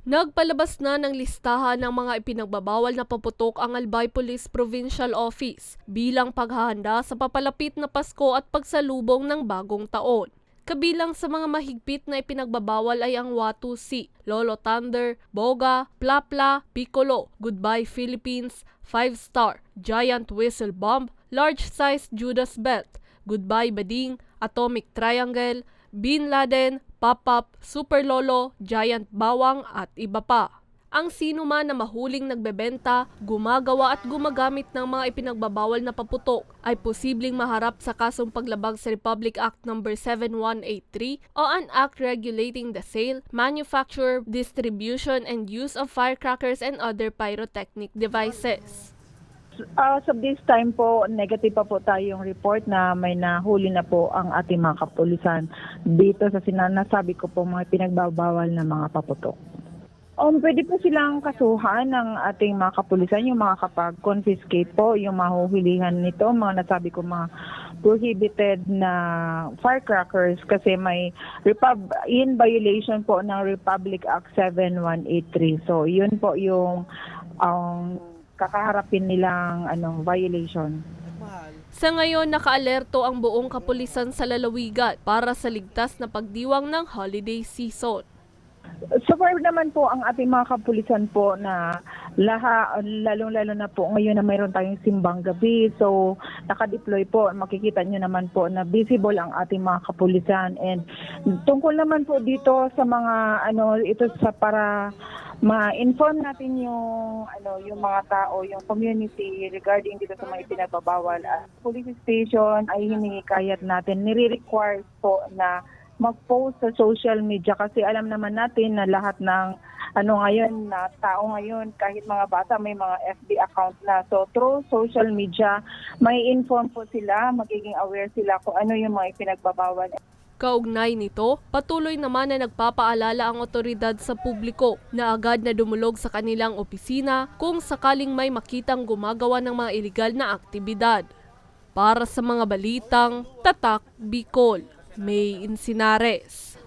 Nagpalabas na ng listahan ng mga ipinagbabawal na paputok ang Albay Police Provincial Office bilang paghahanda sa papalapit na Pasko at pagsalubong ng bagong taon. Kabilang sa mga mahigpit na ipinagbabawal ay ang Watusi, Lolo Thunder, Boga, Plapla, Piccolo, Goodbye Philippines, 5-Star, Giant Whistle Bomb, Large Size Judas Belt, Goodbye Bading, Atomic Triangle, Bin Laden, Pop-Up, Super Lolo, Giant Bawang at iba pa. Ang sino man na mahuling nagbebenta, gumagawa at gumagamit ng mga ipinagbabawal na paputok ay posibleng maharap sa kasong paglabag sa Republic Act No. 7183 o an act regulating the sale, manufacture, distribution and use of firecrackers and other pyrotechnic devices. As of this time po, negative pa po tayong report na may nahuli na po ang ating mga kapulisan dito sa sinasabi ko po mga pinagbabawal na mga paputok. Pwede po silang kasuhan ng ating mga kapulisan, yung mga kapag-confiscate po, yung mahuhulihan nito, mga nasabi ko mga prohibited na firecrackers kasi may in violation po ng Republic Act 7183. So yun po yung kakaharapin nilang violation. Sa ngayon, nakaalerto ang buong kapulisan sa lalawigan para sa ligtas na pagdiwang ng holiday season. So far naman po ang ating mga kapulisan po na lalong-lalo na po ngayon na mayroon tayong simbang gabi. So nakadeploy po, makikita nyo naman po na visible ang ating mga kapulisan. And tungkol naman po dito sa mga ito sa para ma-inform natin yung mga tao, yung community regarding dito sa mga ipinagbabawal. Police station ay hinihikayat natin, nire-require po na mag-post sa social media kasi alam naman natin na lahat ng ngayon na tao ngayon, kahit mga bata may mga FB account na. So through social media, may inform po sila, magiging aware sila kung ano yung mga ipinagbabawal. Kaugnay nito, patuloy naman na nagpapaalala ang otoridad sa publiko na agad na dumulog sa kanilang opisina kung sakaling may makitang gumagawa ng mga iligal na aktibidad. Para sa mga balitang Tatak Bicol, May Insinares.